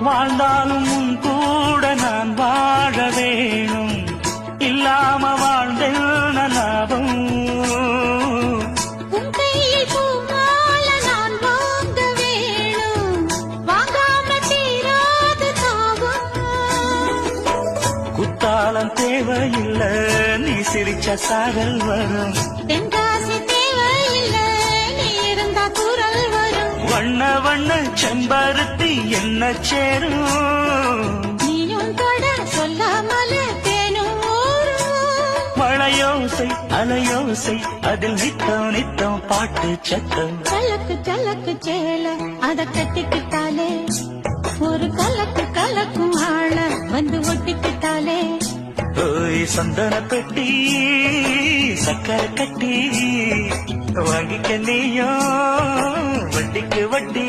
வாழ்ந்தாலும் உன் கூட நான் வாழ வேணும், இல்லாம வாழ்ந்தென்ன லாபம். உன் கையில் பூமால நான் வாங்க வேணும், வாங்காம தீராது தாகம். குத்தாலம் தேவையில்லை, நீ சிரிச்ச சாரல் வரும். தென்காசி தேவையில்லை, நீ இருந்தா குரல் வரும். வண்ண வண்ண செம்பருத்தி என்ன சேரும், நீயும் தொட சொல்லாமல தேனும் ஊரும். மழையோசை அலையோசை அதில் நித்தம் நித்தம் பாட்டு சத்தம். சலக்கு சலக்கு சேல அத கட்டிக்கிட்டாலே, ஒரு கலக்கு கலக்கும் ஆள வந்து ஒட்டிக்கிட்டாலே. ஓய் சந்தன பெட்டி சக்கரை கட்டி வாங்கிக்க நீயும் வட்டிக்கு வட்டி.